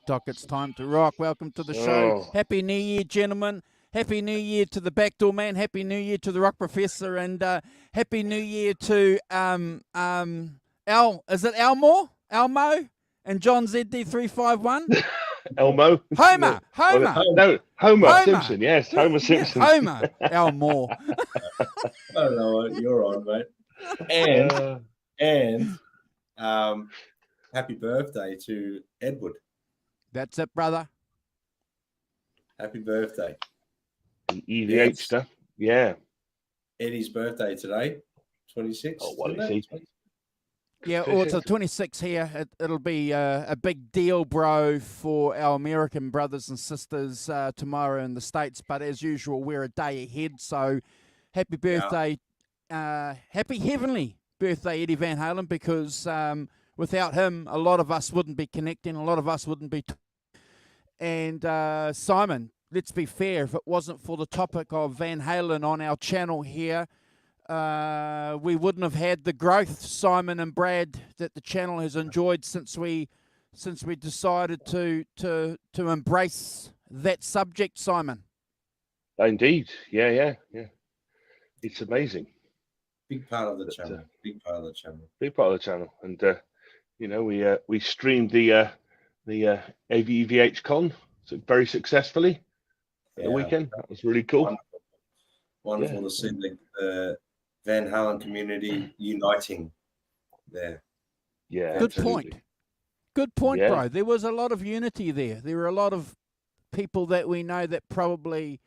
TikTok. It's time to rock. Welcome to the show. Oh. Happy New Year, gentlemen. Happy New Year to the Backdoor Man. Happy New Year to the Rock Professor. And Happy New Year to is it Elmo? And John ZD351? Elmo? Homer. No, Homer Homer. Simpson. Yes, Homer Simpson. Homer. Elmo. I don't know what you're on, mate. And happy birthday to Edward. That's it, brother. Happy birthday. The EVH stuff. Yeah. Eddie's birthday today, 26. Oh, what is he? Yeah, well, it's the 26th here. It'll be a big deal, bro, for our American brothers and sisters tomorrow in the States. But as usual, we're a day ahead. So happy birthday, happy heavenly birthday, Eddie Van Halen, because without him, a lot of us wouldn't be connecting. A lot of us wouldn't be. And Simon, let's be fair, if it wasn't for the topic of Van Halen on our channel here, we wouldn't have had the growth, Simon and Brad, that the channel has enjoyed since we decided to embrace that subject, Simon. Indeed, yeah. It's amazing. Big part of the channel. Big part of the channel. And we streamed the EVH con very successfully at the weekend. That was really cool. Wonderful to see the Van Halen community uniting there. Yeah. Good absolutely. point, bro. There was a lot of unity there. There were a lot of people that we know that probably,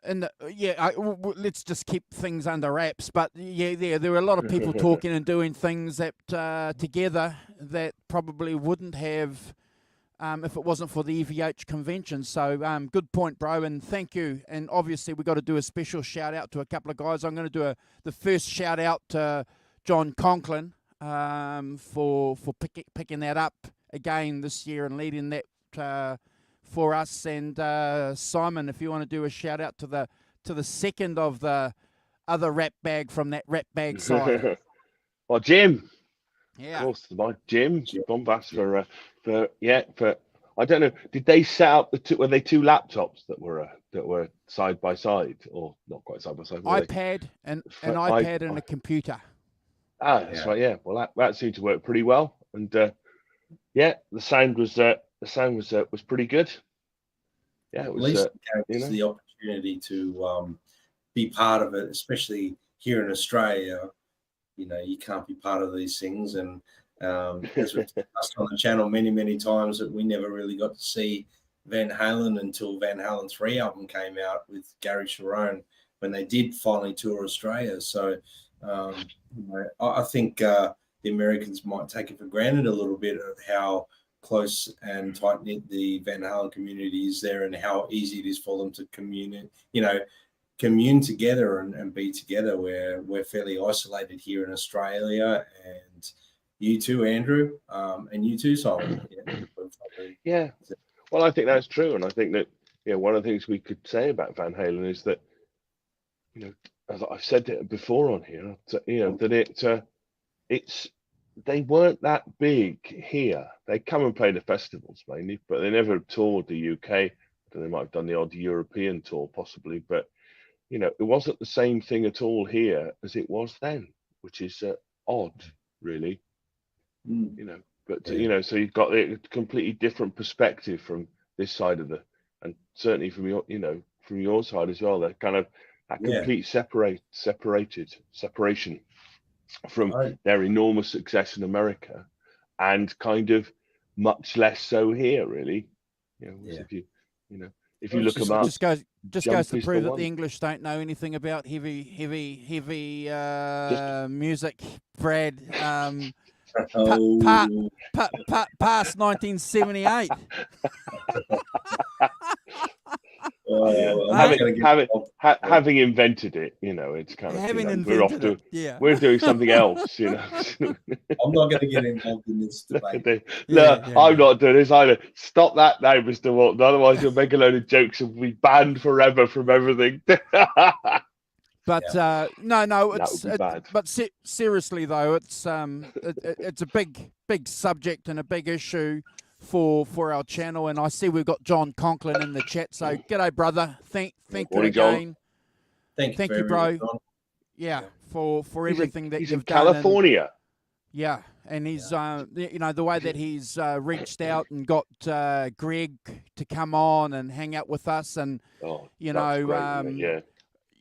let's just keep things under wraps. But there were a lot of people talking and doing things that together that probably wouldn't have if it wasn't for the EVH convention. So good point, bro, and thank you. And obviously we've got to do a special shout out to a couple of guys. I'm going to do the first shout out to John Conklin for picking that up again this year and leading that for us. And Simon, if you want to do a shout out to the second of the other rap bag from that rap bag side. Well, Jim. Yeah. Of course, my Jim Bombast for I don't know. Did they set up were they two laptops that were side by side or not quite side by side? iPad and an iPad and a computer. That's right. Yeah. Well, that seemed to work pretty well, and the sound was pretty good. Yeah, it was. At least it gave us the opportunity to be part of it, especially here in Australia. You know, you can't be part of these things, and as we've discussed on the channel many times, that we never really got to see Van Halen until Van Halen 3 album came out with Gary Cherone when they did finally tour Australia. So I think the Americans might take it for granted a little bit of how close and tight knit the Van Halen community is there, and how easy it is for them to commune together and be together, where we're fairly isolated here in Australia. And you too, Andrew, and you too, Simon. Yeah. Well, I think that's true, and I think that one of the things we could say about Van Halen is that as I've said it before on here, that they weren't that big here. They come and play the festivals mainly, but they never toured the UK. They might have done the odd European tour possibly, but it wasn't the same thing at all here as it was then, which is odd, really. But so you've got a completely different perspective from this side of and certainly from your side as well. That kind of that complete separation from their enormous success in America, and kind of much less so here, really. If you look them up, just goes to prove that the English don't know anything about heavy music, Brad. Past 1978. Having invented it, it's kind of we're doing something else. I'm not going to get involved in this debate. I'm not doing this either. Stop that now, Mr. Walton. Otherwise, you'll make a load of jokes and we'll be banned forever from everything. But seriously though, it's a big subject and a big issue for our channel. And I see we've got John Conklin in the chat. So g'day, brother. Thank you Morning, again. Thank you, you, bro. John. Yeah, for everything that he's you've in done. California. Yeah, and he's you know, the way that he's reached out and got Greg to come on and hang out with us, and you know, great,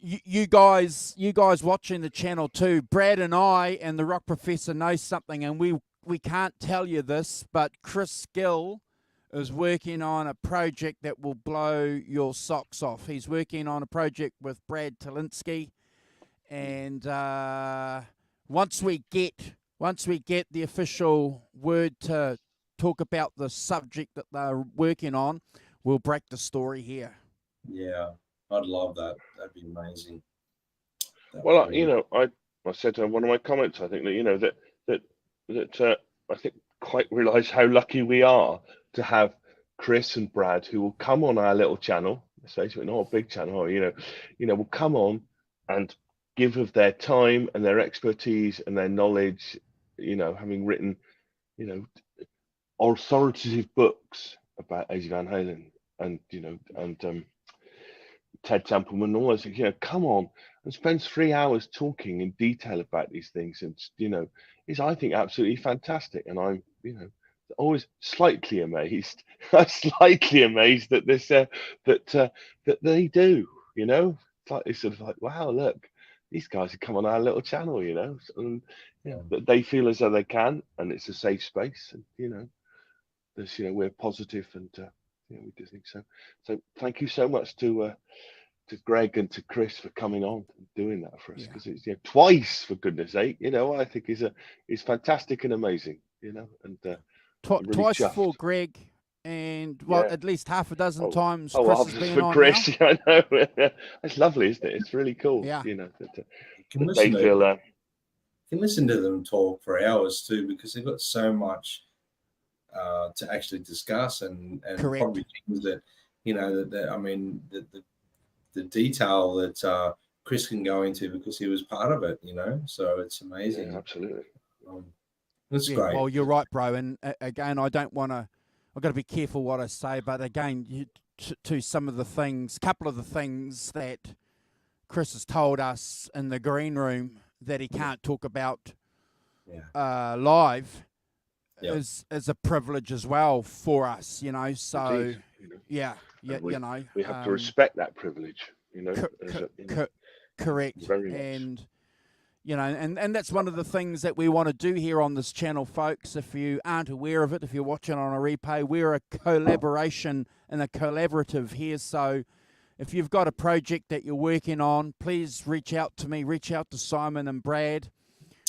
you guys watching the channel too. Brad and I and the Rock Professor know something, and we can't tell you this, but Chris Gill is working on a project that will blow your socks off. He's working on a project with Brad Talinsky, and once we get the official word to talk about the subject that they're working on, we'll break the story here. Yeah, I'd love that. That'd be amazing. Well, you know, I said in one of my comments, I think that, you know, that I think quite realise how lucky we are to have Chris and Brad, who will come on our little channel, let's face it, not a big channel, you know, will come on and give of their time and their expertise and their knowledge, you know, having written, you know, authoritative books about Eddie Van Halen and, you know, and Ted Templeman and all those things, you know, come on and spend 3 hours talking in detail about these things, and, you know, is, I think, absolutely fantastic. And I'm, you know, always slightly amazed. I'm slightly amazed that this that they do, you know. It's sort of like, wow, look, these guys have come on our little channel, you know, and that they feel as though they can, and it's a safe space, and, you know, there's, you know, we're positive, and you know, we do think so. So thank you so much to Greg and to Chris for coming on and doing that for us, because it's, you know, twice, for goodness sake, you know, I think is fantastic and amazing, you know, and really twice chuffed. for Greg, and well, at least half a dozen times Chris has been for on Chris. now. I know. It's lovely, isn't it? It's really cool. Yeah. You know, that they feel. You can listen to them talk for hours too, because they've got so much to actually discuss, and probably things that, you know, that I mean, the detail that Chris can go into because he was part of it, you know. So it's amazing. Yeah, absolutely. That's great. Well, you're right, bro. And again, I've got to be careful what I say, but again, to some of the things, couple of the things that Chris has told us in the green room that he can't talk about live is a privilege as well for us, you know. So indeed, you know. you know, we have to respect that privilege, you know. Correct. Very much. And you know, and that's one of the things that we want to do here on this channel, folks. If you aren't aware of it, if you're watching on a replay, we're a collaboration and a collaborative here. So if you've got a project that you're working on, please reach out to me, reach out to Simon and Brad.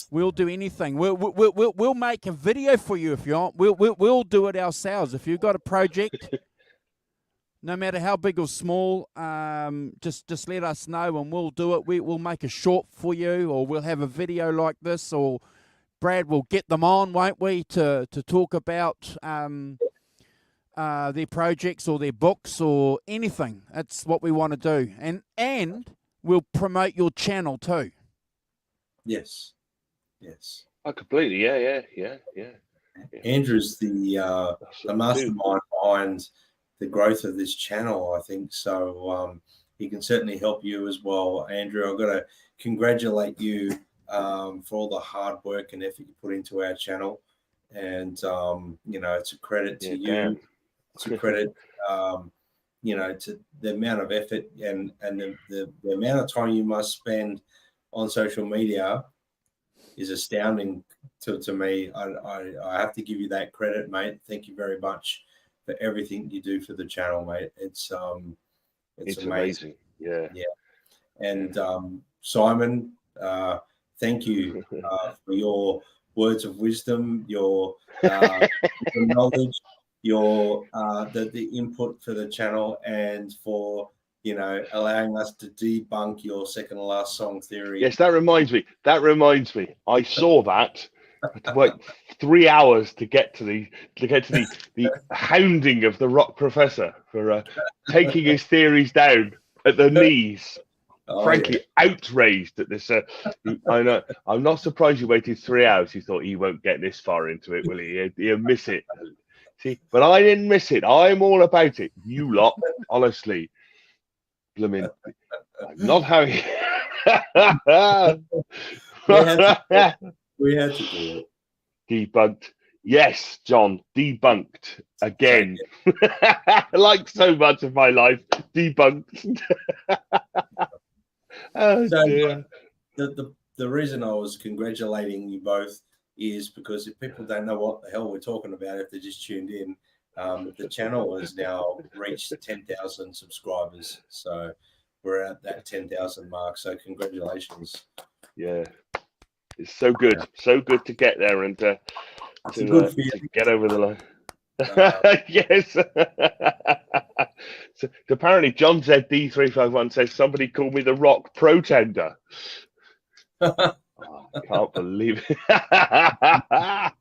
We'll do anything. We'll make a video for you if you want. We'll do it ourselves. If you've got a project, no matter how big or small, just let us know and we'll do it. We'll make a short for you, or we'll have a video like this, or Brad will get them on, won't we, to talk about their projects or their books or anything. That's what we want to do. And we'll promote your channel too. Yes. Oh, completely. Yeah. Andrew's the mastermind behind the growth of this channel, I think. So he can certainly help you as well, Andrew. I've got to congratulate you for all the hard work and effort you put into our channel. And, you know, it's a credit to you. Damn. It's a credit, you know, to the amount of effort and the amount of time you must spend on social media is astounding to me. I have to give you that credit, mate. Thank you very much for everything you do for the channel, mate. It's amazing. Yeah. And Simon, thank you for your words of wisdom, your knowledge, your the input for the channel, and for, you know, allowing us to debunk your second to last song theory. Yes, that reminds me. I saw that. I had to wait 3 hours to get to the hounding of the Rock Professor for taking his theories down at the knees. Frankly, outraged at this. I know. I'm not surprised you waited 3 hours. You thought he won't get this far into it, will he? He'll miss it. See, but I didn't miss it. I'm all about it. You lot, honestly, blooming, I'm not having. We had to do it. Debunked. Yes, John, debunked again. Like so much of my life, debunked. Oh So, dear. The reason I was congratulating you both is because if people don't know what the hell we're talking about, if they just tuned in, the channel has now reached 10,000 subscribers. So we're at that 10,000 mark. So congratulations. Yeah, it's so good, so good to get there and to get over the line. Yes. So apparently, John ZD351 says somebody called me the Rock Protender. Oh, I can't believe it. I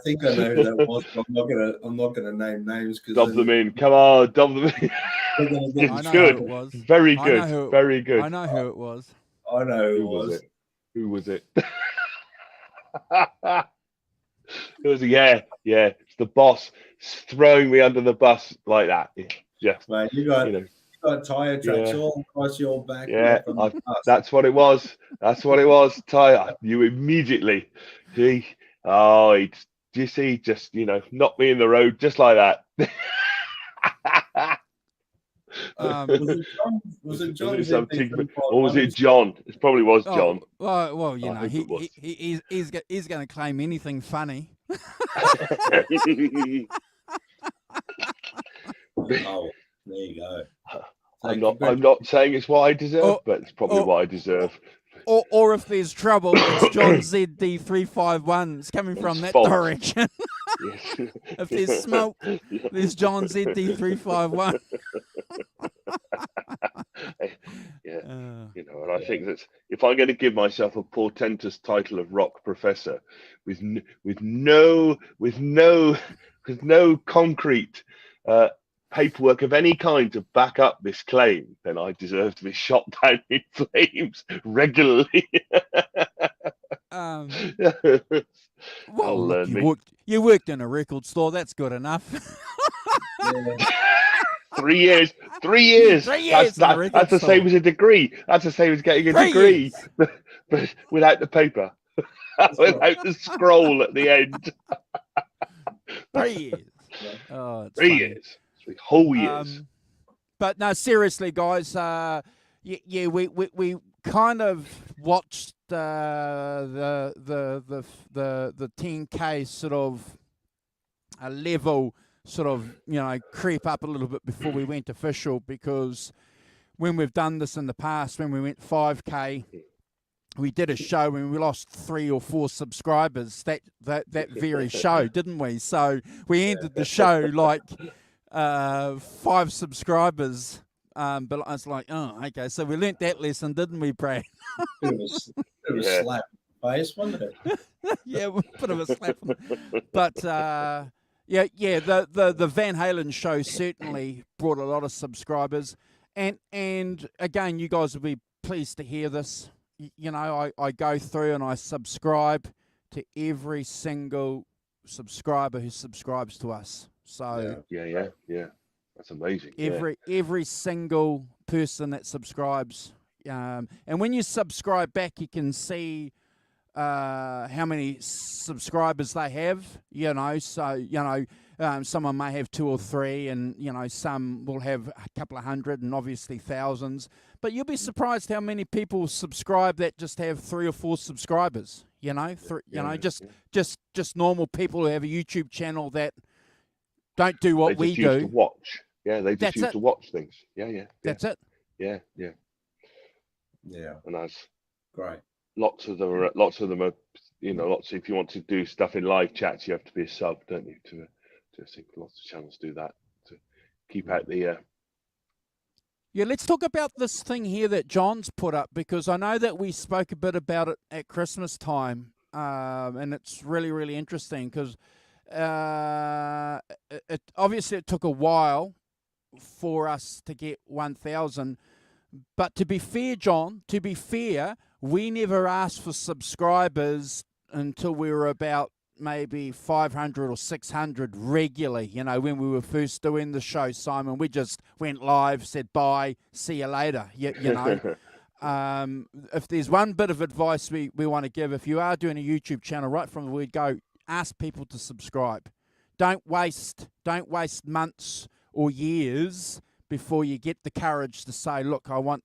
think I know who that was. I'm not gonna name names because Dob them in. Come on, dob them in. It's good. Who it was. Very good. Very good. I know who it was. I know who was it. Who was it? It was it's the boss throwing me under the bus like that. Yeah, mate, you got tire tracks all across your back. Yeah, that's what it was. That's what it was. Tire. You immediately. He just knocked me in the road just like that. Was it John? Or was it John? It probably was John. Well, he's going to claim anything funny. Oh, there you go. I'm not saying it's what I deserve, but it's probably what I deserve. Or if there's trouble, it's John ZD351. It's coming from that direction. Yes. If there's smoke, there's John ZD351. And I think that if I'm going to give myself a portentous title of Rock Professor, with no concrete paperwork of any kind to back up this claim, then I deserve to be shot down in flames regularly. Well, look, you worked in a record store. That's good enough. 3 years. 3 years. That's the same as a degree. That's the same as getting a degree, but without the paper, without the scroll at the end. 3 years. Oh, it's 3 funny. years. 3 whole years. But no, seriously, guys. We kind of watched the 10K sort of a level sort of creep up a little bit before we went official, because when we've done this in the past, when we went 5K, we did a show when we lost 3 or 4 subscribers that very show, didn't we? So we ended the show like 5 subscribers. But I was like, oh, okay. So we learnt that lesson, didn't we, Brad? It was a slap in the face, wasn't it? Yeah, a bit of a slap. But the Van Halen show certainly brought a lot of subscribers, and again, you guys will be pleased to hear this. I go through and I subscribe to every single subscriber who subscribes to us. So yeah. That's amazing. Every single person that subscribes, and when you subscribe back, you can see how many subscribers they have. So someone may have 2 or 3, and some will have a couple of hundred, and obviously thousands. But you'll be surprised how many people subscribe that just have 3 or 4 subscribers. Just normal people who have a YouTube channel that don't do what we do. To watch. Yeah, they just used to watch things. Yeah. That's it. Yeah. Yeah. And that's great. Lots of them are. If you want to do stuff in live chats, you have to be a sub, don't you? To think lots of channels do that to keep out the. Yeah, let's talk about this thing here that John's put up, because I know that we spoke a bit about it at Christmas time, and it's really, really interesting because it took a while for us to get 1,000. But to be fair, John, we never asked for subscribers until we were about maybe 500 or 600 regularly. You know, when we were first doing the show, Simon, we just went live, said bye, see you later. You know, if there's one bit of advice we want to give, if you are doing a YouTube channel, right from the word go, ask people to subscribe. Don't waste months or years before you get the courage to say, look, I want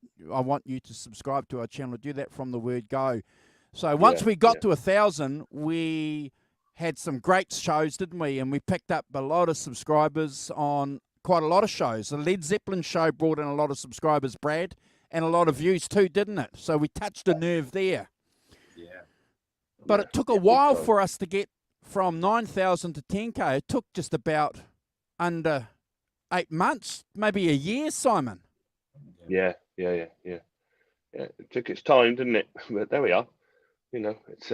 you to subscribe to our channel. Do that from the word go. So once we got to 1,000, we had some great shows, didn't we? And we picked up a lot of subscribers on quite a lot of shows. The Led Zeppelin show brought in a lot of subscribers, Brad, and a lot of views too, didn't it? So we touched a nerve there. Yeah. But it took a while for us to get from 9,000 to 10K. It took just about under 8 months, maybe a year, Simon. Yeah. It took its time, didn't it? But there we are. You know, it's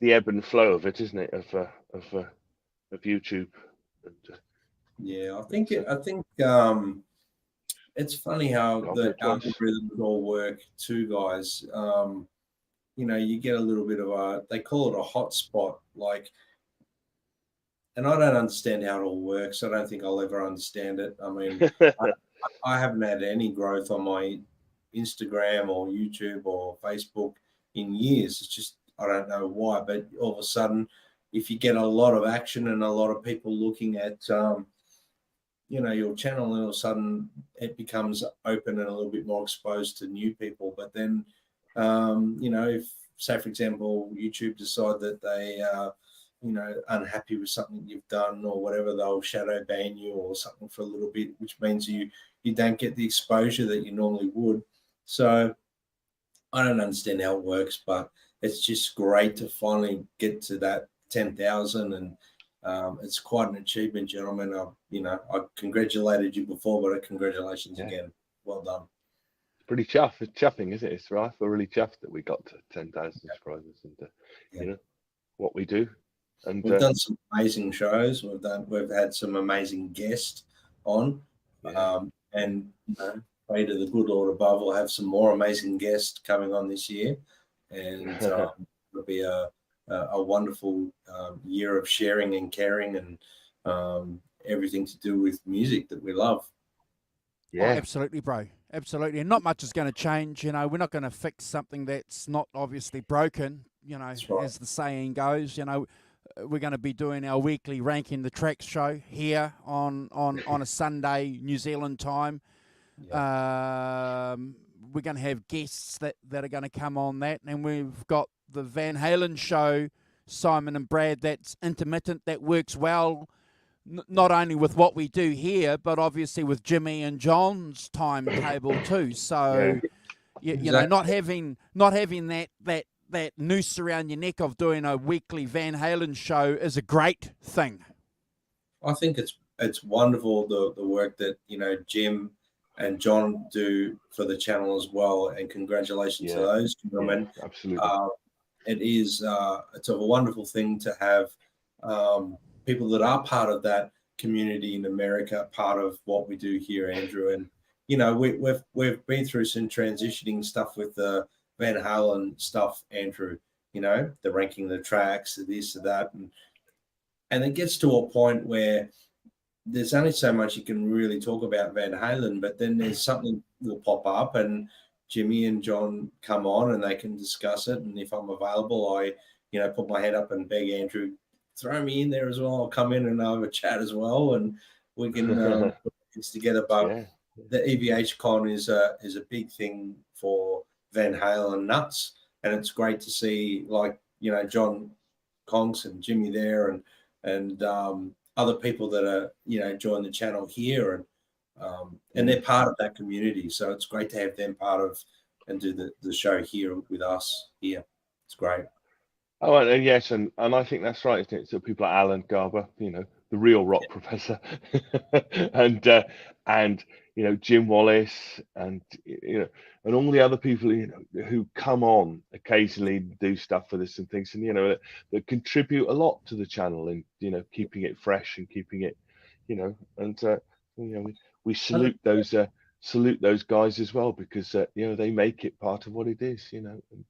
the ebb and flow of it, isn't it? Of YouTube. Yeah, I think it's funny how the algorithms all work too, guys. You know, you get a little bit of they call it a hotspot, like, and I don't understand how it all works. I don't think I'll ever understand it. I mean, I haven't had any growth on my Instagram or YouTube or Facebook in years. It's just, I don't know why, but all of a sudden, if you get a lot of action and a lot of people looking at, you know, your channel, and all of a sudden it becomes open and a little bit more exposed to new people. But then, you know, if, say, for example, YouTube decide that they you know, unhappy with something you've done or whatever, they'll shadow ban you or something for a little bit, which means you don't get the exposure that you normally would. So I don't understand how it works, but it's just great to finally get to that 10,000, and it's quite an achievement, gentlemen. I congratulated you before, but congratulations again. Well done. Pretty chuffing, isn't it? It's right. We're really chuffed that we got to 10,000 subscribers, and you know what we do. And we've done some amazing shows. We've had some amazing guests on, and you know, pray to the good Lord above, we'll have some more amazing guests coming on this year, and it'll be a wonderful year of sharing and caring and everything to do with music that we love. Yeah, absolutely, bro. Absolutely. And not much is going to change. You know, we're not going to fix something that's not obviously broken, you know, as the saying goes. You know, we're going to be doing our weekly Ranking the Tracks show here on a Sunday, New Zealand time. Yeah. We're going to have guests that are going to come on that. And we've got the Van Halen show, Simon and Brad, that's intermittent, that works well, not only with what we do here, but obviously with Jimmy and John's timetable too. So, you know, not having that noose around your neck of doing a weekly Van Halen show is a great thing. I think it's wonderful the work that, you know, Jim and John do for the channel as well, and congratulations to those gentlemen. Yeah, absolutely. It is it's a wonderful thing to have people that are part of that community in America, part of what we do here, Andrew. And you know, we've been through some transitioning stuff with the Van Halen stuff, Andrew. You know, the ranking the tracks, this or that, and it gets to a point where there's only so much you can really talk about Van Halen, but then there's something will pop up and Jimmy and John come on and they can discuss it. And if I'm available, I, you know, put my head up and beg Andrew, throw me in there as well. I'll come in and have a chat as well, and we can put things together. But the EVH con is a big thing for Van Halen nuts, and it's great to see, like, you know, John Conks and Jimmy there, and other people that are, you know, join the channel here, and they're part of that community. So it's great to have them part of and do the show here with us here. It's great. Oh, and yes, and I think that's right, isn't it? So people like Alan Garber, you know, the real rock professor, and you know, Jim Wallace, and you know, and all the other people, you know, who come on occasionally, do stuff for us and things, and you know, that contribute a lot to the channel, and you know, keeping it fresh and keeping it, you know, and you know, we salute those salute those guys as well, because you know, they make it part of what it is, you know. And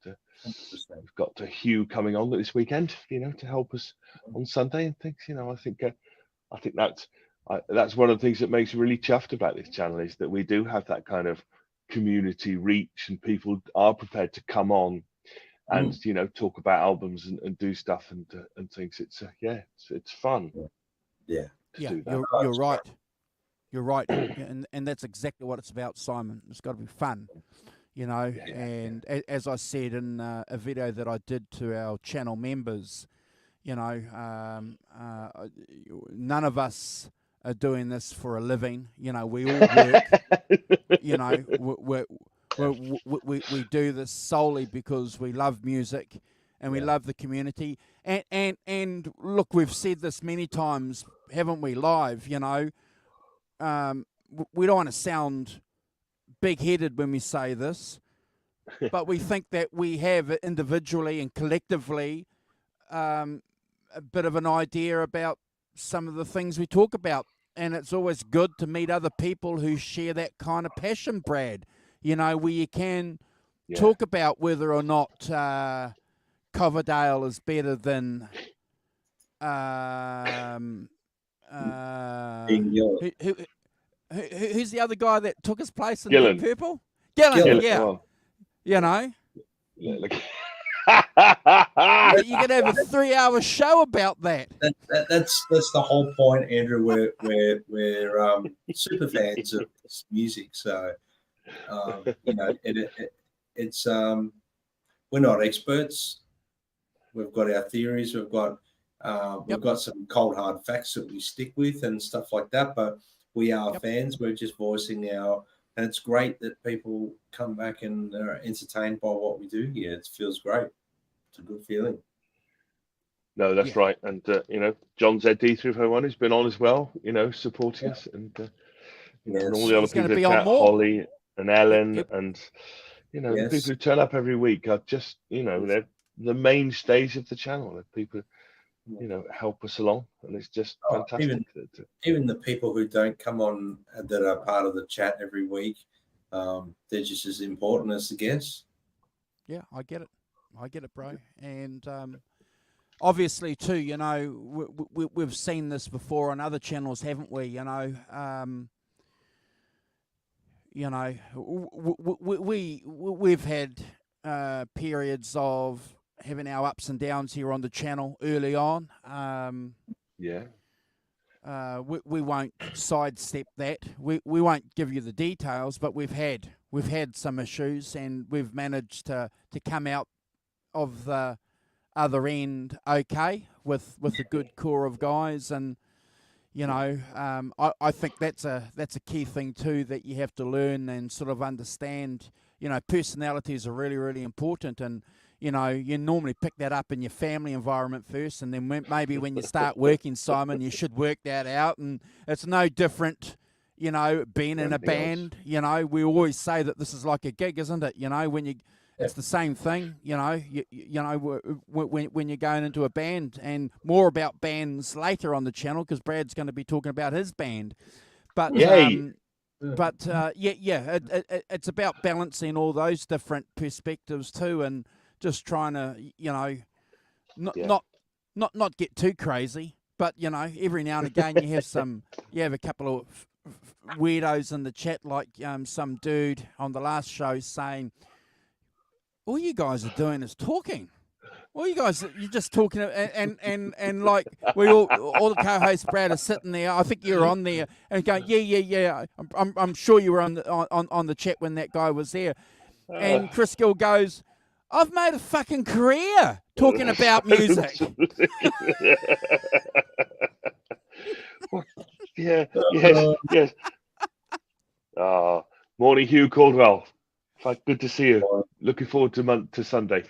we've got Hugh coming on this weekend, you know, to help us on Sunday and things. You know, I think that's one of the things that makes me really chuffed about this channel, is that we do have that kind of community reach, and people are prepared to come on and you know, talk about albums and do stuff and things. It's it's fun. Yeah, you're right. You're right, and that's exactly what it's about, Simon. It's got to be fun, you know. And as I said in a video that I did to our channel members, you know, none of us are doing this for a living. You know, we all work. You know, we do this solely because we love music and we love the community. And look, we've said this many times, haven't we, live, you know. We don't want to sound big-headed when we say this, but we think that we have individually and collectively a bit of an idea about some of the things we talk about. And it's always good to meet other people who share that kind of passion, Brad, you know, where you can talk about whether or not Coverdale is better than who's the other guy that took his place in Deep Purple? Gillan, yeah. Well, you know. Look. You could have a 3-hour show about that. That's the whole point, Andrew. We're super fans of this music, so you know, it's we're not experts. We've got our theories. We've got some cold hard facts that we stick with and stuff like that. But we are fans. We're just voicing our. And it's great that people come back and are entertained by what we do here. It feels great. It's a good feeling. No, that's right. And, you know, John ZD301 has been on as well, you know, supporting us. And, you know, and all the other people in chat, Holly and Ellen and, you know, the people who turn up every week are just, you know, they're the mainstays of the channel. They're people, you know, help us along. And it's just fantastic. Even the people who don't come on that are part of the chat every week, they're just as important as the guests. Yeah, I get it, bro. And obviously too, you know, we've seen this before on other channels, haven't we? You know, we've had periods of having our ups and downs here on the channel early on. We won't sidestep that. We won't give you the details, but we've had some issues, and we've managed to come out of the other end okay with a good core of guys. And you know, I think that's a key thing too, that you have to learn and sort of understand. You know, personalities are really, really important, and you know, you normally pick that up in your family environment first, and then maybe when you start working, Simon, you should work that out. And it's no different, you know, being in a band. You know, we always say that this is like a gig, isn't it? You know, it's the same thing. You know, you know, when you're going into a band, and more about bands later on the channel, because Brad's going to be talking about his band. But it's about balancing all those different perspectives too, and just trying to, you know, not get too crazy, but you know, every now and again you have a couple of weirdos in the chat, like some dude on the last show saying, all you guys are doing is talking. Well, you're just talking, and like we all the co-hosts, Brad, are sitting there. I think you're on there and going, yeah. I'm sure you were on the chat when that guy was there. And Chris Gill goes, I've made a fucking career talking about music. Yes. Morning, Hugh Caldwell. Good to see you. Looking forward to Sunday.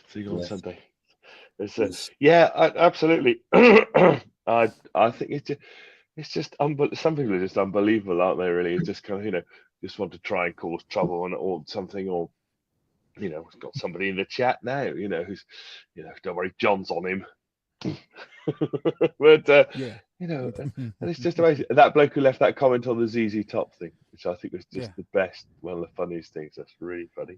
See you on Sunday. Absolutely. I think it's just some people are just unbelievable, aren't they? Really, it's just kind of, you know, just want to try and cause trouble or something, or you know, got somebody in the chat now, you know, who's, you know, don't worry, John's on him. But Yeah. you know, and it's just amazing. That bloke who left that comment on the ZZ Top thing, which I think was just Yeah. the best, one of the funniest things. That's really funny.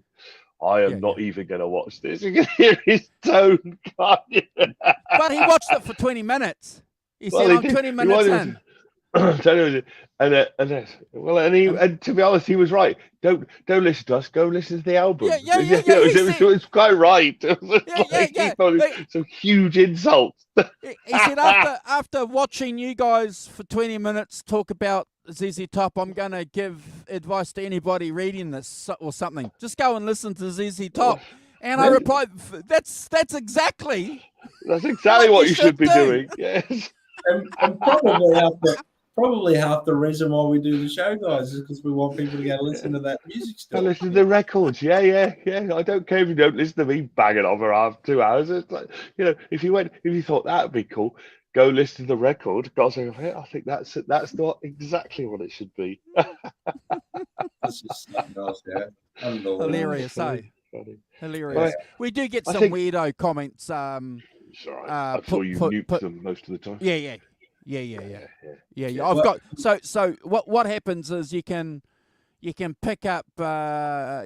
I am Yeah, not even going to watch this. You can hear his tone. Can't you? But he watched it for 20 minutes. He said, he I'm did. 20 He minutes wanted in. And to be honest, he was right. Don't listen to us. Go listen to the album. Yeah. It was quite right. It was Yeah. he thought some huge insults. He said, after watching you guys for 20 minutes talk about ZZ Top, I'm going to give advice to anybody reading this or something. Just go and listen to ZZ Top. And I replied, that's exactly what you should be doing. Yes. And probably half the reason why we do the show, guys, is because we want people to go listen to that music stuff. Listen to the records. Yeah. I don't care if you don't listen to me banging on for 2 hours. It's like, if you thought that would be cool, go listen to the record. I think that's not exactly what it should be. This is nice, yeah. Hilarious, funny. Hilarious. Yeah. We do get some weirdo comments. Sorry, I saw you nuke them most of the time. Yeah. I've got so what happens is you can pick up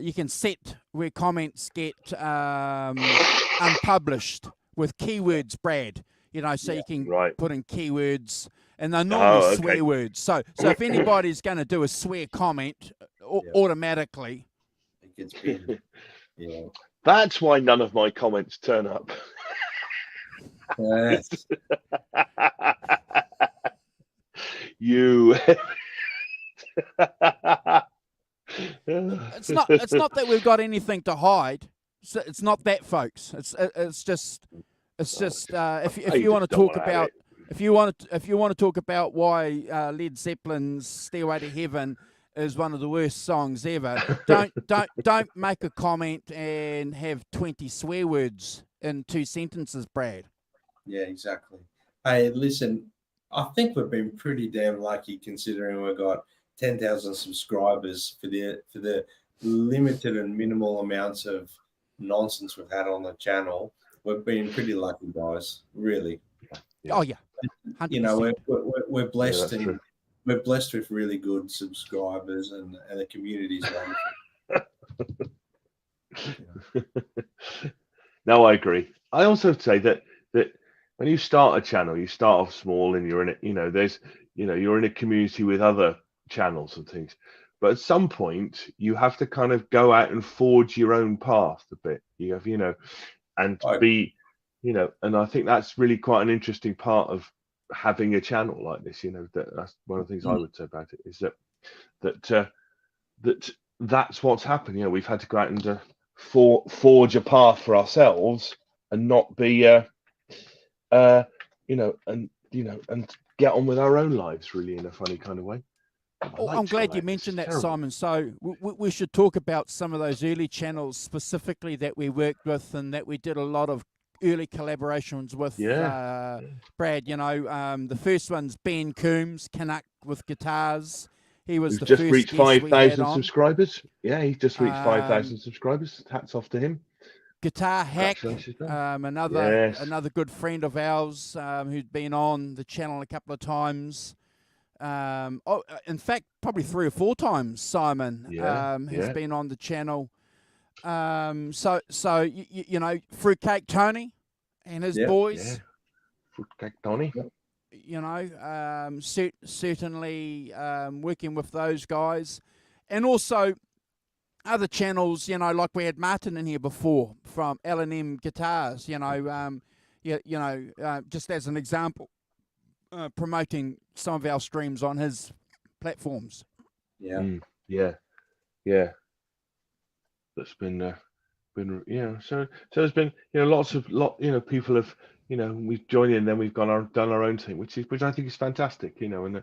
you can set where comments get unpublished with keywords, Brad. So you can put in keywords, and they're normally swear words. So if anybody's going to do a swear comment, automatically it gets banned. Yeah. That's why none of my comments turn up. Yes. You. It's not that we've got anything to hide. It's not that, folks. It's just if you want to talk about if you want to talk about why Led Zeppelin's Stairway to Heaven is one of the worst songs ever, don't make a comment and have 20 swear words in 2 sentences, Brad. Yeah, exactly. Hey, listen, I think we've been pretty damn lucky considering we've got 10,000 subscribers for the limited and minimal amounts of nonsense we've had on the channel. We've been pretty lucky, guys. Really. Yeah. Oh yeah. 100%. We're blessed and we're blessed with really good subscribers, and the community's wonderful. No, I agree. I also say that when you start a channel, you start off small, and you're in it. You're in a community with other channels and things. But at some point, you have to kind of go out and forge your own path a bit. You have, and be, and I think that's really quite an interesting part of having a channel like this. That's one of the things I would say about it is that's what's happened. We've had to go out and forge a path for ourselves and not be, and get on with our own lives really in a funny kind of way. I'm glad you mentioned that, Simon. So we should talk about some of those early channels specifically that we worked with and that we did a lot of early collaborations with. Brad, the first one's Ben Coombs, Canuck with guitars. He was the just first reached guest 5,000 subscribers. Yeah, he's just reached 5,000 subscribers. Hats off to him. Guitar Hack, another good friend of ours who's been on the channel a couple of times. In fact, probably 3 or 4 times. Simon has been on the channel. Fruitcake Tony and his boys. Yeah. Fruitcake Tony. Certainly working with those guys, and also other channels. Like we had Martin in here before from L&M Guitars. Just as an example. Promoting some of our streams on his platforms. Yeah. That's been So there's been people have we've joined in, then we've done our own thing, which I think is fantastic. And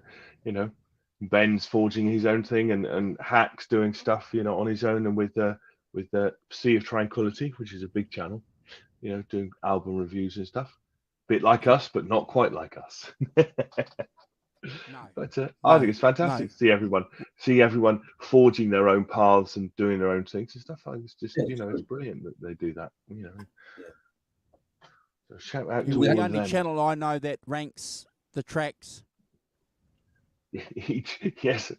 Ben's forging his own thing, and Hack's doing stuff on his own, and with the Sea of Tranquility, which is a big channel, doing album reviews and stuff. Bit like us, but not quite like us. But I think it's fantastic to see everyone forging their own paths and doing their own things and stuff. I think it's just it's brilliant that they do that. So shout out to We're all the of only them. channel I know that ranks the tracks. Yes,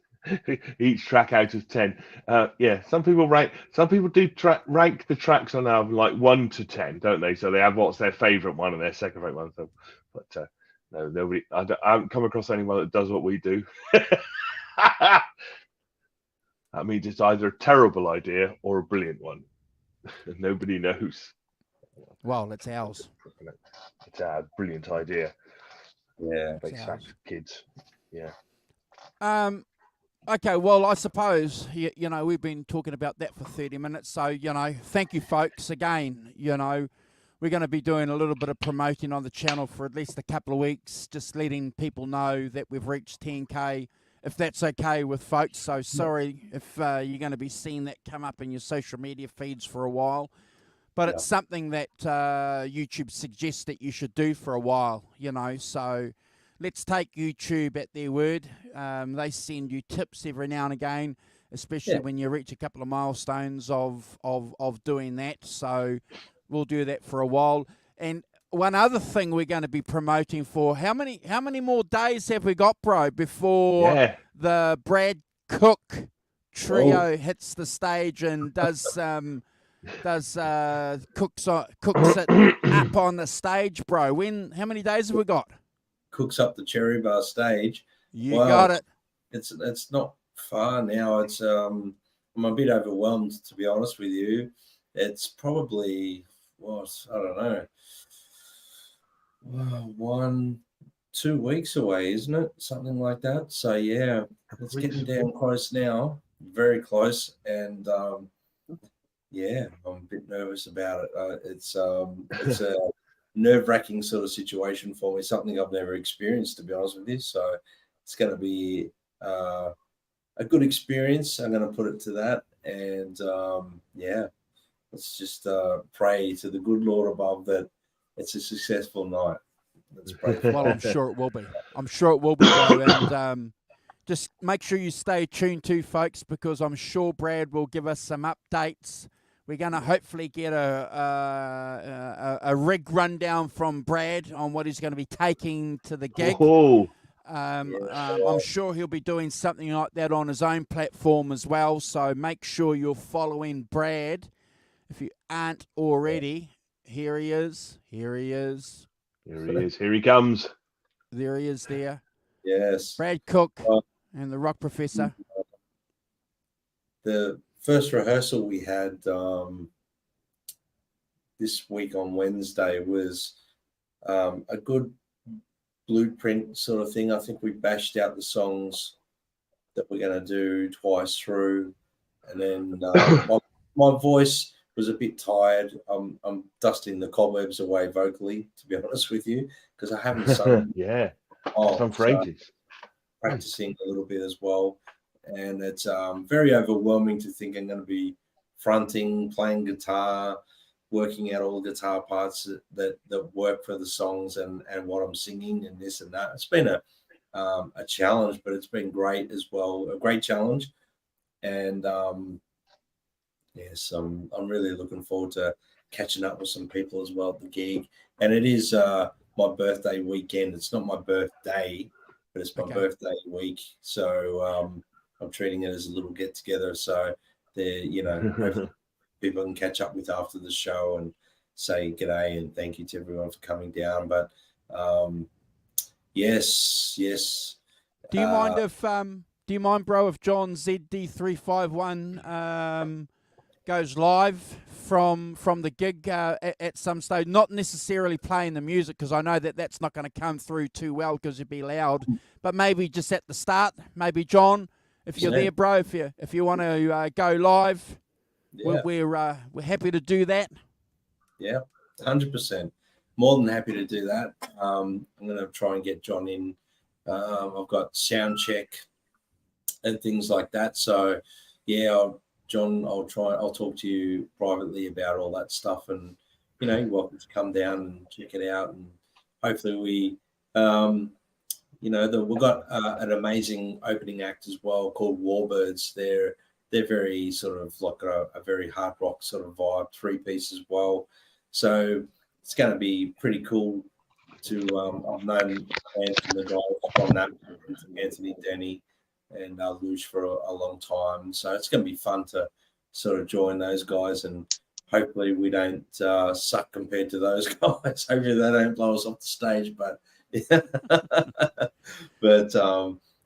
each track out of 10. Yeah, some people do rank the tracks on album like 1 to 10, don't they? So they have what's their favorite one and their second favorite one. So, but no, nobody. I haven't come across anyone that does what we do. That means it's either a terrible idea or a brilliant one. Nobody knows. Well, it's ours. It's a brilliant idea. Yeah. Face facts, kids. Yeah. Okay, well, I suppose, you know, we've been talking about that for 30 minutes. So, you know, thank you, folks. Again, you know, we're going to be doing a little bit of promoting on the channel for at least a couple of weeks, just letting people know that we've reached 10K, if that's okay with folks. So sorry if you're going to be seeing that come up in your social media feeds for a while. But it's something that YouTube suggests that you should do for a while, you know. So let's take YouTube at their word. They send you tips every now and again, especially when you reach a couple of milestones of doing that. So we'll do that for a while. And one other thing we're going to be promoting for, how many more days have we got, bro, before the Brad Cook trio hits the stage and does cooks it up on the stage, bro? How many days have we got? Cooks up the Cherry Bar stage. You got it. It's not far now. It's I'm a bit overwhelmed, to be honest with you. It's probably I don't know, 1-2 weeks away, isn't it? Something like that. So yeah, it's getting damn close now. Very close. And yeah, I'm a bit nervous about it. It's a nerve-wracking sort of situation for me, something I've never experienced, to be honest with you. So it's going to be a good experience. I'm going to put it to that. And yeah, let's just pray to the good Lord above that it's a successful night. Let's pray. Well, I'm sure it will be. I'm sure it will be, Joe. And just make sure you stay tuned too, folks, because I'm sure Brad will give us some updates. We're going to hopefully get a rig rundown from Brad on what he's going to be taking to the gig. I'm sure he'll be doing something like that on his own platform as well. So make sure you're following Brad. If you aren't already, here he is. Here he is. Here he is. Here he comes. There he is there. Yes. Brad Cook and the Rock Professor. The first rehearsal we had this week on Wednesday was a good blueprint sort of thing. I think we bashed out the songs that we're going to do twice through. And then my voice was a bit tired. I'm dusting the cobwebs away vocally, to be honest with you, because I haven't sung. Some phrases. Practicing a little bit as well. And it's very overwhelming to think I'm going to be fronting, playing guitar, working out all the guitar parts that work for the songs and what I'm singing and this and that. It's been a challenge, but it's been great as well. A great challenge. And yes, I'm really looking forward to catching up with some people as well at the gig. And it is my birthday weekend. It's not my birthday, but it's my birthday week. So I'm treating it as a little get together. So people can catch up with after the show and say g'day and thank you to everyone for coming down. But yes. Do you mind, bro, if John ZD351 goes live from the gig at some stage? Not necessarily playing the music, because I know that's not going to come through too well because it'd be loud. But maybe just at the start, maybe John, if you're there, bro, if you want to go live, we're happy to do that. Yeah, 100%. More than happy to do that. I'm going to try and get John in. I've got sound check and things like that. So yeah, John, I'll talk to you privately about all that stuff, and you're welcome to come down and check it out. And hopefully we we've got an amazing opening act as well called Warbirds. They're very sort of like a very hard rock sort of vibe, 3-piece as well. So it's going to be pretty cool to I've known the guys from that, Anthony, Denny, and Luge for a long time. So it's going to be fun to sort of join those guys, and hopefully we don't suck compared to those guys. Hopefully they don't blow us off the stage, but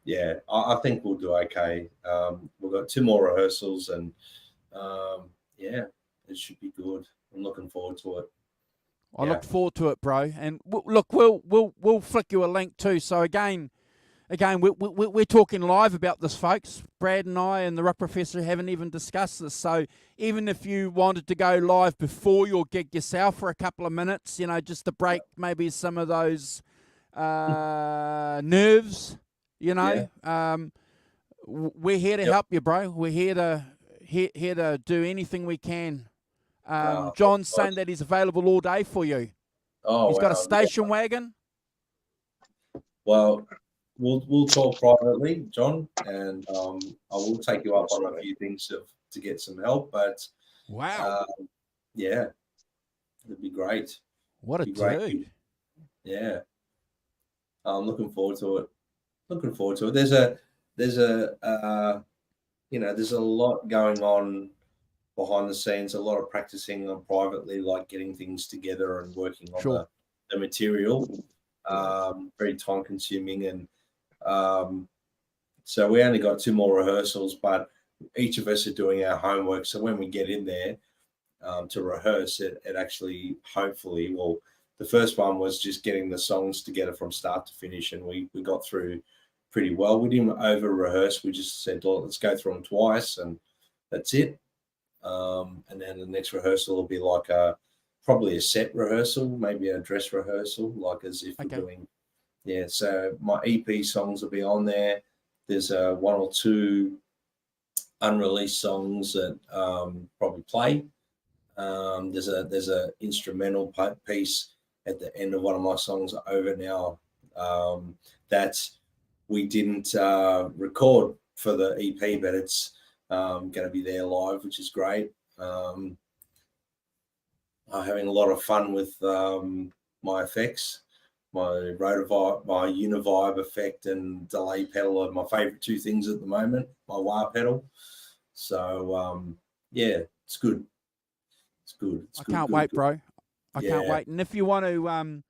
yeah, I think we'll do okay. We've got 2 more rehearsals, and yeah, it should be good. I'm looking forward to it. I look forward to it, bro. And look, we'll flick you a link too. So again, we're talking live about this, folks. Brad and I and the Rock Professor haven't even discussed this. So even if you wanted to go live before your gig yourself for a couple of minutes, you know, just to break maybe some of those nerves, you know, we're here to help you, bro. We're here to do anything we can. John's saying that he's available all day for you. Oh, he's got a station wagon. Well, we'll talk privately, John, and I will take you up on a few things to get some help. But wow, yeah, it'd be great. What a dude! Yeah, I'm looking forward to it. There's a there's a lot going on behind the scenes, a lot of practicing on privately, like getting things together and working on the material. Very time consuming, and so we only got 2 more rehearsals, but each of us are doing our homework. So when we get in there to rehearse, it actually, hopefully, well, the first one was just getting the songs together from start to finish, and we got through pretty well. We didn't over rehearse. We just said, well, let's go through them twice, and that's it. And then the next rehearsal will be like probably a set rehearsal, maybe a dress rehearsal, like as if we're doing. Yeah, so my EP songs will be on there. There's 1 or 2 unreleased songs that probably play. There's a instrumental piece at the end of one of my songs, Over Now, that we didn't record for the EP, but it's going to be there live, which is great. I'm having a lot of fun with my effects. My Rotovibe, my Univibe effect and delay pedal are my favorite 2 things at the moment. My wah pedal. So yeah, it's good. I can't wait, bro. I can't wait. And if you want to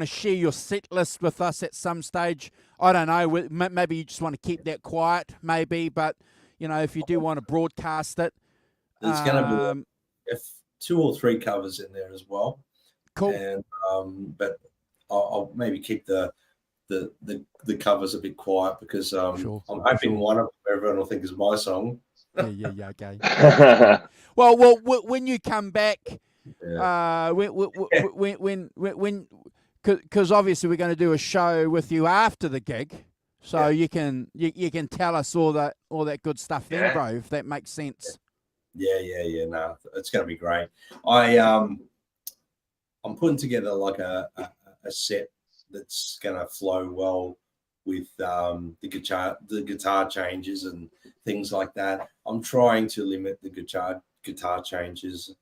share your set list with us at some stage, I don't know, maybe you just want to keep that quiet, maybe, but you know, if you do want to broadcast it, there's going to be 2 or 3 covers in there as well. Cool. And but I'll maybe keep the covers a bit quiet because I'm hoping one of them everyone will think is my song. Yeah, okay. well, when you come back, because obviously we're going to do a show with you after the gig, so you can tell us all that good stuff then, bro, if that makes sense. Yeah. No, it's going to be great. I'm putting together like a set that's going to flow well with the guitar changes and things like that. I'm trying to limit the guitar changes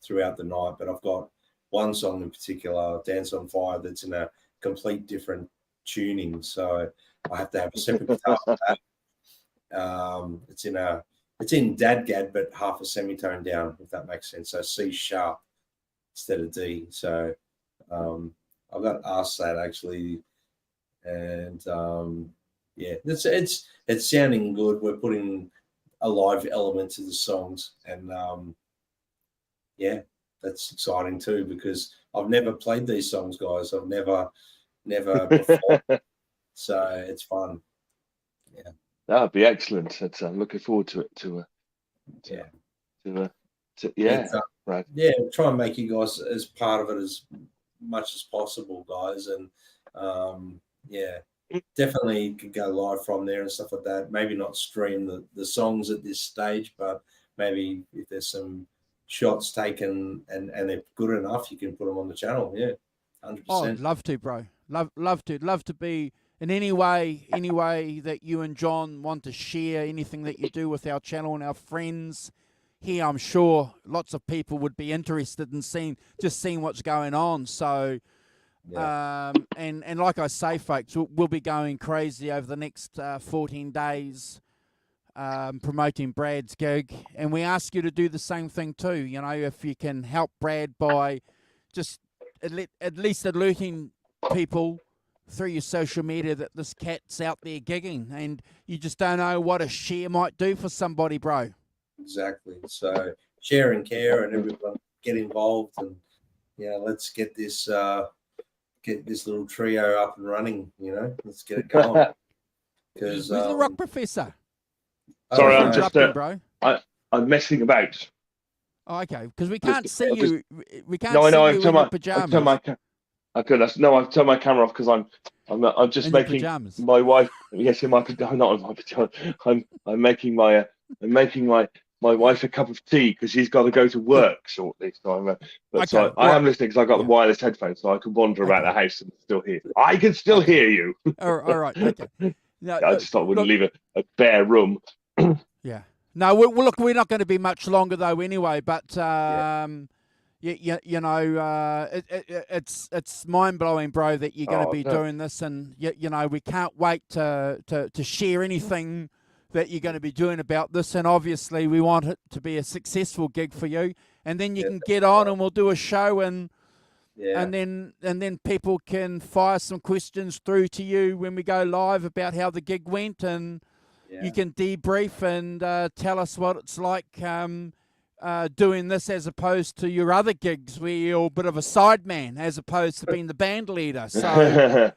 throughout the night, but I've got one song in particular, Dance on Fire, that's in a complete different tuning, so I have to have a separate guitar for that. It's in Dadgad, but half a semitone down, if that makes sense. So C sharp instead of D. So I've got asked that actually, and it's sounding good. We're putting a live element to the songs, and that's exciting too because I've never played these songs, guys. I've never performed, so it's fun. Yeah, that would be excellent. I'm looking forward to it. Right. Yeah, try and make you guys as part of it as much as possible, guys, and definitely could go live from there and stuff like that. Maybe not stream the songs at this stage, but maybe if there's some shots taken and they're good enough, you can put them on the channel. Yeah, 100%. Oh, I'd love to, bro. Love to be in any way that you and John want to share anything that you do with our channel and our friends. here, I'm sure lots of people would be interested in seeing what's going on. So, and like I say, folks, we'll be going crazy over the next 14 days. Promoting Brad's gig, and we ask you to do the same thing too. You know, if you can help Brad by just at least alerting people through your social media that this cat's out there gigging, and you just don't know what a share might do for somebody, bro. Exactly. So share and care, and everyone get involved, and let's get this little trio up and running. Let's get it going. Because who's the rock professor? Sorry, I'm just bro. I'm messing about. Oh, okay, because we can't see you. We can't no, I know. see you in your pajamas. I've turned my camera off because I'm just in making my wife. Yes, in my not in my pajamas. I'm making my wife a cup of tea because she's got to go to work shortly. So I am listening because I got the wireless headphones, so I can wander about the house and still hear. I can still hear you. All right. Okay. No, I just thought I wouldn't leave a bare room. Yeah. No, look, we're not going to be much longer though, anyway. But it's mind blowing, bro, that you're going to be doing this, and we can't wait to share anything that you're going to be doing about this. And obviously, we want it to be a successful gig for you, and then you can get on, and we'll do a show, and then people can fire some questions through to you when we go live about how the gig went, and you can debrief and tell us what it's like doing this as opposed to your other gigs where you're a bit of a sideman as opposed to being the band leader. So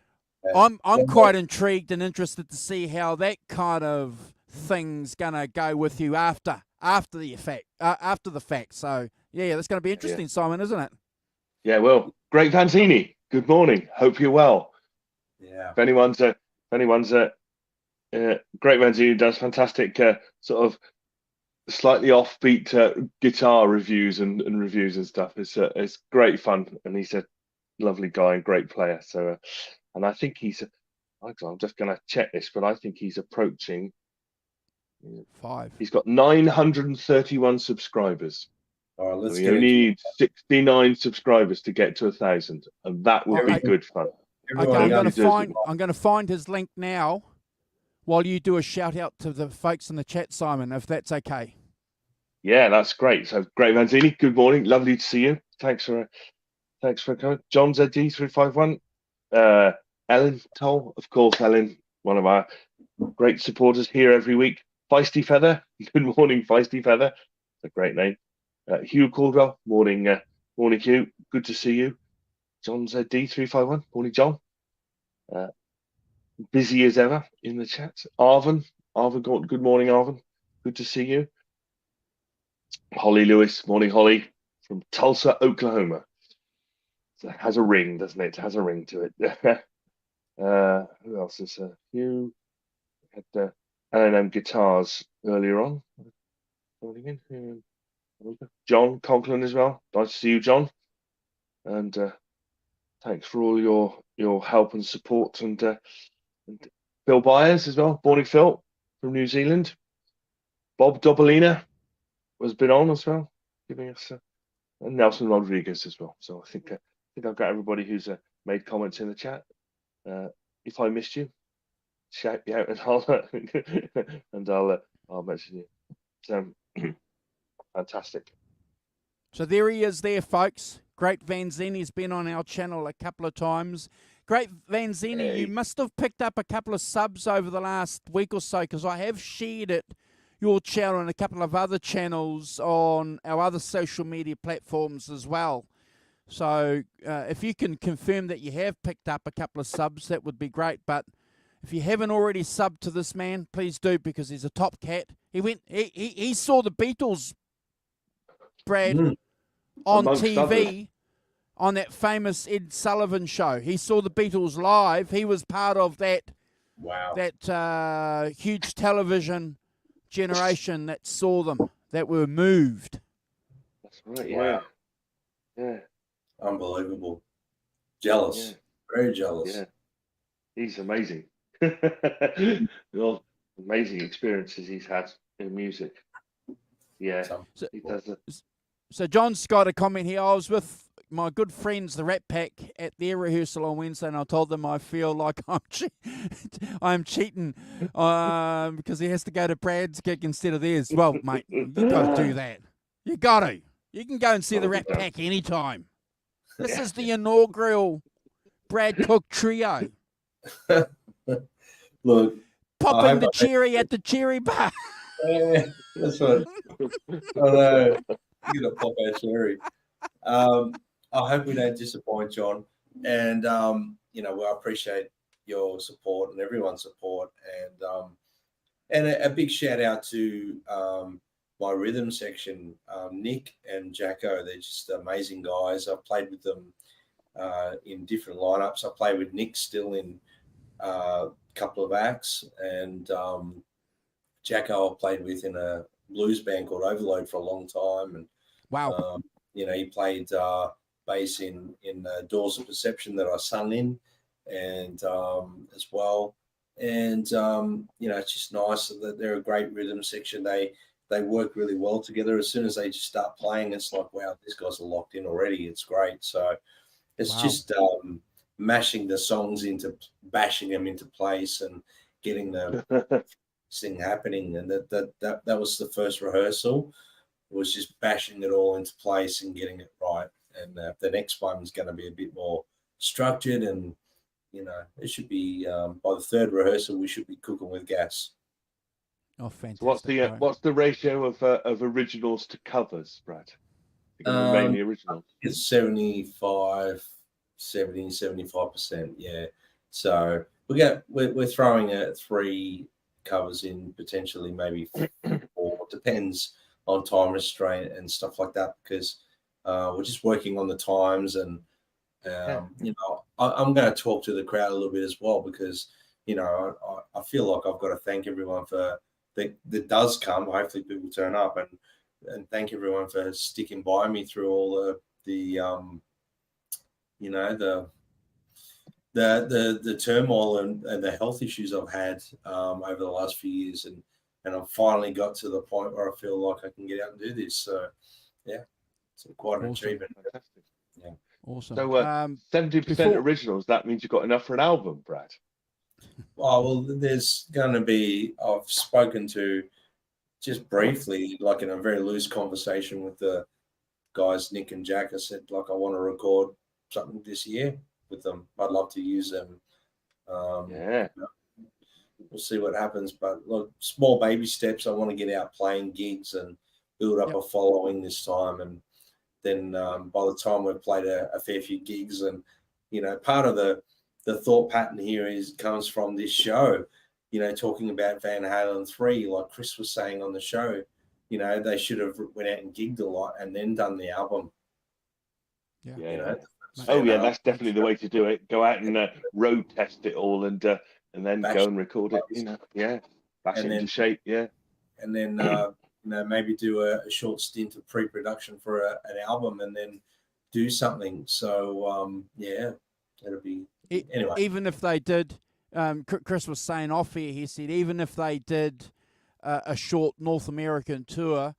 I'm quite intrigued and interested to see how that kind of thing's gonna go with you after the fact. So that's gonna be interesting, Simon, isn't it? Yeah, well, Great Vanzini, good morning. Hope you're well. Yeah. If anyone's Great Vanzini does fantastic sort of slightly offbeat guitar reviews and reviews and stuff. It's great fun, and he's a lovely guy and great player. So, and I think I'm just going to check this, but I think he's approaching 5. He's got 931 subscribers. All right, we only need 69 subscribers to get to 1,000, and that would be good fun. Okay, I'm going to find his link now while you do a shout out to the folks in the chat, Simon, if that's okay. Yeah, that's great. So, Great Vanzini, good morning. Lovely to see you. Thanks for coming. John ZD351. Ellen Toll, of course, Ellen, one of our great supporters here every week. Feisty Feather, good morning, Feisty Feather. That's a great name. Hugh Caldwell, morning, Hugh. Good to see you. John ZD351, morning, John. Busy as ever in the chat. Arvin, good morning, Arvin. Good to see you. Holly Lewis, morning, Holly, from Tulsa, Oklahoma. So it has a ring, doesn't it? It has a ring to it. Who else is Hugh? Had L&M Guitars earlier on. John Conklin as well. Nice to see you, John. And thanks for all your help and support. And Phil Byers as well. Morning, Phil, from New Zealand. Bob Dobolina has been on as well, giving us and Nelson Rodriguez as well. So I think I've got everybody who's made comments in the chat. If I missed you, shout me out and I'll mention you. So fantastic. So there he is there, folks. Great Vanzini's been on our channel a couple of times. Great Vanzini, you must have picked up a couple of subs over the last week or so, because I have shared your channel and a couple of other channels on our other social media platforms as well. So if you can confirm that you have picked up a couple of subs, that would be great. But if you haven't already subbed to this man, please do, because he's a top cat. He saw the Beatles, Brad, on amongst TV, others. On that famous Ed Sullivan show. He saw the Beatles live. He was part of that huge television generation that saw them, that were moved. That's right. Wow. Yeah. Unbelievable. Jealous. Yeah. Very jealous. Yeah. He's amazing. Well, amazing experiences he's had in music. Yeah, So, he does it. so John's got a comment here. I was with my good friends, the Rat Pack, at their rehearsal on Wednesday, and I told them I feel like I'm cheating because he has to go to Brad's gig instead of theirs. Well, mate, you got to do that. You got to. You can go and see the Rat Pack anytime. This is the inaugural Brad Cook trio. Look, Popping the cherry at the cherry bar. Yeah, that's what. I know. You're gonna pop our cherry. I hope we don't disappoint, John. And I appreciate your support and everyone's support. And a big shout out to my rhythm section, Nick and Jacko. They're just amazing guys. I've played with them in different lineups. I play with Nick still in a couple of acts, and Jacko I played with in a blues band called Overload for a long time, and wow, he played bass in Doors of Perception that I sung in, and as well. And it's just nice that they're a great rhythm section. They work really well together. As soon as they just start playing, it's like, wow, these guys are locked in already. It's great. So it's just bashing them into place and getting the thing happening. And that was the first rehearsal. It was just bashing it all into place and getting it right. And the next one is going to be a bit more structured, and it should be by the third rehearsal we should be cooking with gas. Oh, fantastic! So what's the ratio of originals to covers, Brad? Mainly originals. It's 75%. Yeah. So we're throwing 3 covers in, potentially maybe 4. Depends on time restraint and stuff like that, because we're just working on the times. And I'm going to talk to the crowd a little bit as well, because I feel like I've got to thank everyone for that does come. Hopefully people turn up, and thank everyone for sticking by me through all the turmoil and the health issues I've had over the last few years, and I've finally got to the point where I feel like I can get out and do this. So yeah, it's quite an achievement. Fantastic. Yeah, awesome. So 70% originals. That means you've got enough for an album, Brad. Oh, well, there's going to be. I've spoken to just briefly, like in a very loose conversation with the guys, Nick and Jack. I said, like, I want to record something this year with them. I'd love to use them. We'll see what happens. But look, small baby steps. I want to get out playing gigs and build up a following this time. And then by the time we've played a fair few gigs, and part of the thought pattern here comes from this show, talking about Van Halen 3, like Chris was saying on the show, they should have went out and gigged a lot and then done the album. That's definitely the way to do it. Go out and road test it all, and then go and record it. Bash it into shape. And then maybe do a short stint of pre-production for an album, and then do something. So it'll be anyway. Even if they did, Chris was saying off here. He said even if they did a short North American tour,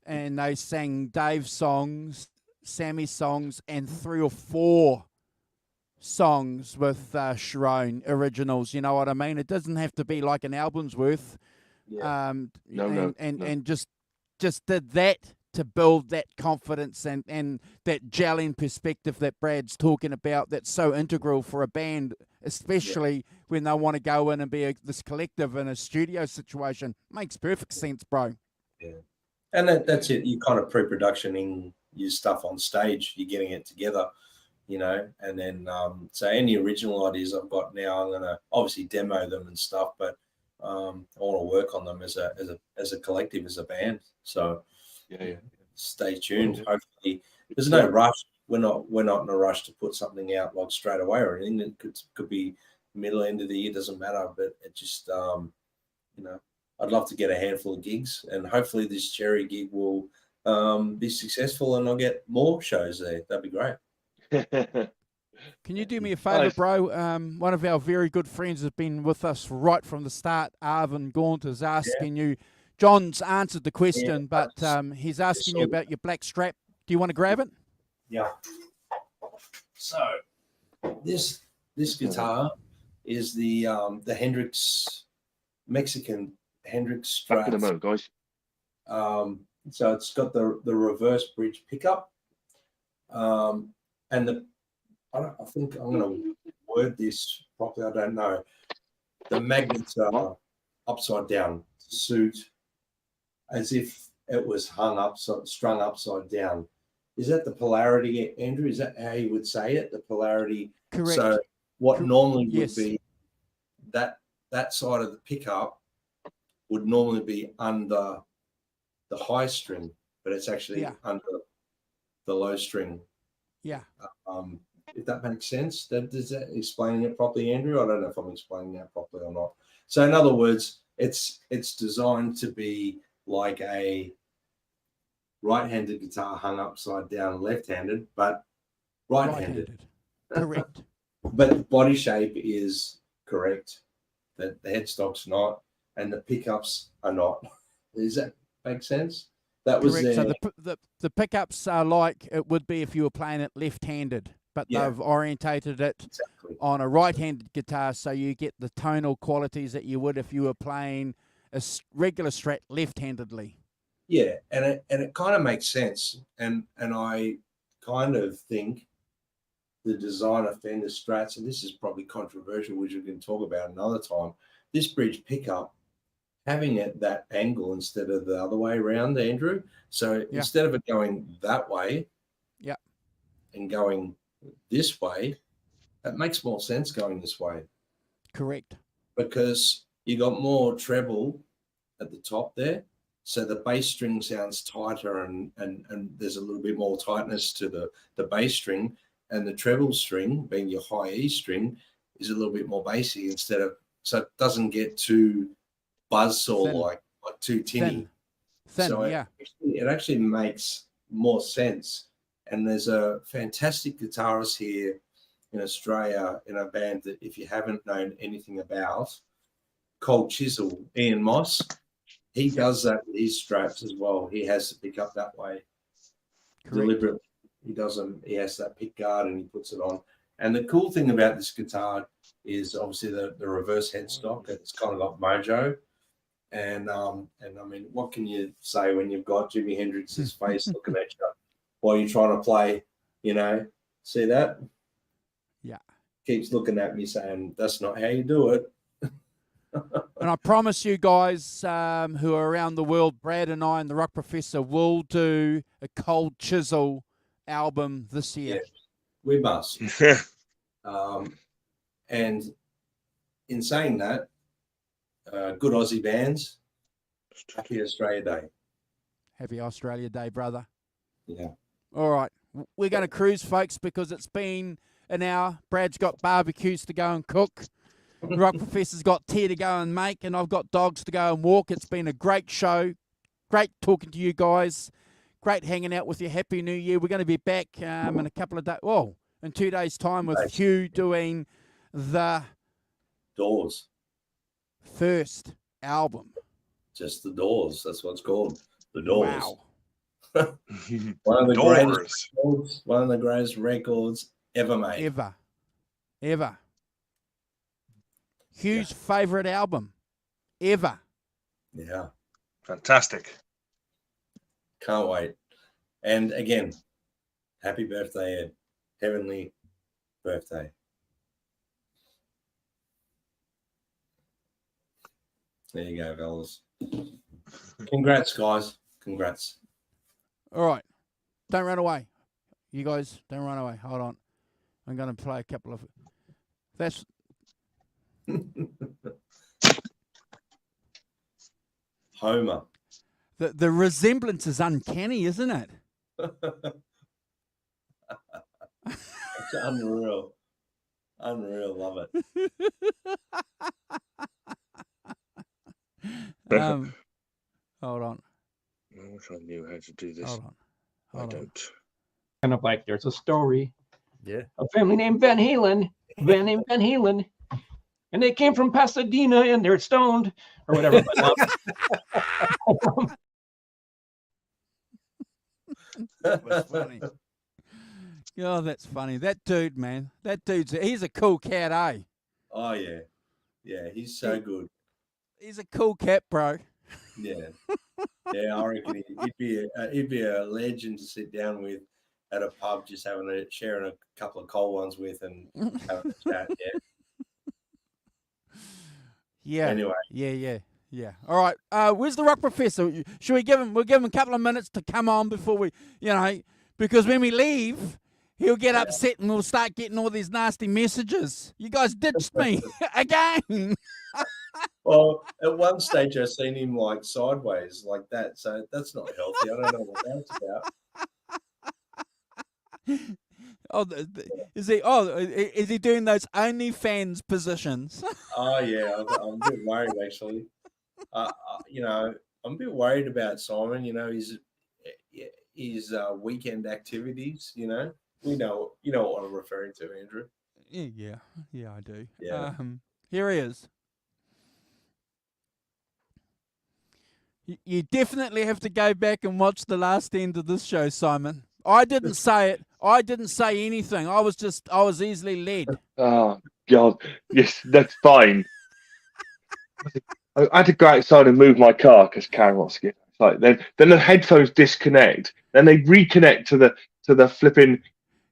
and they sang Dave's songs, Sammy's songs, and 3 or 4 songs with Sharon originals. You know what I mean? It doesn't have to be like an album's worth. And just did that to build that confidence and that gelling perspective that Brad's talking about. That's so integral for a band, especially when they want to go in and be this collective in a studio situation. Makes perfect sense, bro. Yeah, and that's it. You kind of pre-productioning your stuff on stage. You're getting it together, and then so any original ideas I've got now, I'm going to obviously demo them and stuff, but I want to work on them as a collective, as a band. So stay tuned. Hopefully, there's no rush. We're not in a rush to put something out like straight away or anything. It could be middle end of the year, doesn't matter. But it just I'd love to get a handful of gigs, and hopefully this cherry gig will be successful, and I'll get more shows there. That'd be great. Can you do me a favour, bro? One of our very good friends has been with us right from the start. Arvin Gaunt is asking you John's answered the question, Yeah, but he's asking you about your black strap. Do you want to grab it? Yeah. So this guitar is the Hendrix Mexican Hendrix Back in a Strat. moment, guys. So it's got the reverse bridge pickup, and I think I'm going to word this properly. I don't know. The magnets are upside down to suit, as if it was strung upside down. Is that the polarity, Andrew? Is that how you would say it? The polarity. Correct. So what normally would Yes. be that side of the pickup would normally be under the high string, but it's actually under the low string. Yeah. If that makes sense. Does that explain it properly, Andrew? I don't know if I'm explaining that properly or not. So in other words, it's designed to be like a right-handed guitar hung upside down, left-handed, but right-handed. Correct. But the body shape is correct. The headstock's not, and the pickups are not. Does that make sense? That was correct. So the pickups are like it would be if you were playing it left-handed, but they've orientated it on a right-handed guitar, so you get the tonal qualities that you would if you were playing a regular Strat left-handedly. Yeah, and it kind of makes sense, and I kind of think the design of Fender Strats, and this is probably controversial, which we can talk about another time. This bridge pickup, having it that angle instead of the other way around, Andrew. So instead of it going that way, and going this way, it makes more sense going this way. Correct. Because you got more treble at the top there. So the bass string sounds tighter and there's a little bit more tightness to the bass string, and the treble string, being your high E string, is a little bit more bassy so it doesn't get too buzzsaw like too tinny. Thin, so it actually makes more sense. And there's a fantastic guitarist here in Australia in a band that if you haven't known anything about, Cold Chisel, Ian Moss. He does that with his straps as well. He has to pick up that way deliberately. He doesn't. He has that pick guard and he puts it on. And the cool thing about this guitar is obviously the reverse headstock. It's kind of got mojo. And I mean, what can you say when you've got Jimi Hendrix's face looking at you while you're trying to play? You know, see that? Yeah. Keeps looking at me saying, "That's not how you do it." And I promise you guys who are around the world, Brad and I and the Rock Professor will do a Cold Chisel album this year. Yeah, we must. And in saying that, good Aussie bands, Happy Australia Day. Happy Australia Day, brother. Yeah. All right. We're going to cruise, folks, because it's been an hour. Brad's got barbecues to go and cook. The Rock Professor's got tea to go and make, and I've got dogs to go and walk. It's been a great show. Great talking to you guys. Great hanging out with you. Happy New Year. We're going to be back in a couple of days. Well, in 2 days' time with Hugh doing the Doors first album. Just the Doors. That's what it's called. The Doors. Wow. One of the greatest records ever made. Ever. Hugh's favorite album ever. Yeah. Fantastic. Can't wait. And again, happy birthday, Ed. Heavenly birthday. There you go, fellas. Congrats, guys. Congrats. All right. Don't run away. You guys, don't run away. Hold on. I'm going to play a couple of... That's... Homer. The resemblance is uncanny, isn't it? It's unreal. Unreal. Love it. Hold on. I wish I knew how to do this. Hold on. I don't. Kind of like there's a story. Yeah. A family named Van Halen. Van named Van Halen. and they came from Pasadena, and they're stoned or whatever. That was funny. Oh, that's funny. That dude, man. He's a cool cat, eh? Oh yeah, yeah. He's so good. He's a cool cat, bro. Yeah, yeah. I reckon he'd be a legend to sit down with at a pub, just sharing a couple of cold ones with and having a chat. Yeah. Yeah. Anyway. Yeah. All right. Where's the rock professor? Should we give him? We'll give him a couple of minutes to come on before we, because when we leave, he'll get upset and we'll start getting all these nasty messages. You guys ditched me again. Well, at one stage I seen him like sideways like that, so that's not healthy. I don't know what that's about. Is he doing those OnlyFans positions? Oh yeah, I'm a bit worried actually. I'm a bit worried about Simon. His weekend activities. You know what I'm referring to, Andrew. Yeah, I do. Yeah. Here he is. You definitely have to go back and watch the last end of this show, Simon. I didn't say it. I didn't say anything. I was easily led. Oh God, yes, that's fine. I had to go outside and move my car because Karen wants to get outside. Then the headphones disconnect. Then they reconnect to the flipping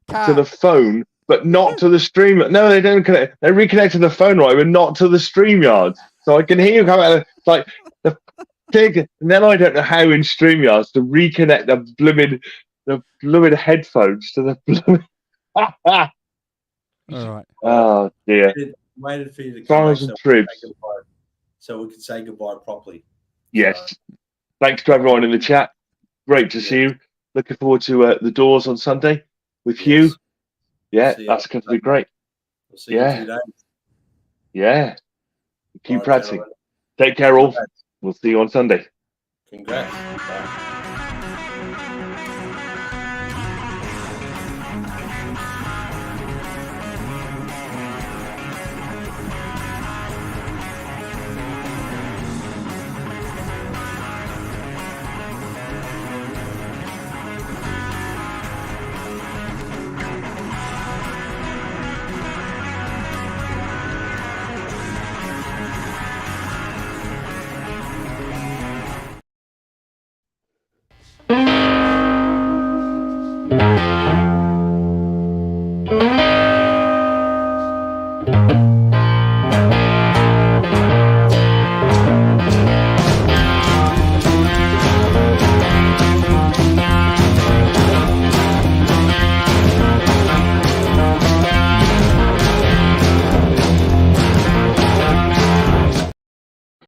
Car. to the phone, but not to the stream. No, they don't connect. They reconnect to the phone, right, but not to the StreamYard. So I can hear you come out like the pig. And then I don't know how in StreamYards to reconnect the blooming headphones to the blooming. All right. Oh dear. Waited for you to come Stars and troops. So we could say goodbye properly. Yes. Thanks to everyone in the chat. Great to see you. Looking forward to the doors on Sunday with Hugh. Yeah, that's going to be great. We'll see you in 2 days. Yeah. Keep All right, practicing. gentlemen. Take care, all. We'll see you on Sunday. Congrats. Bye.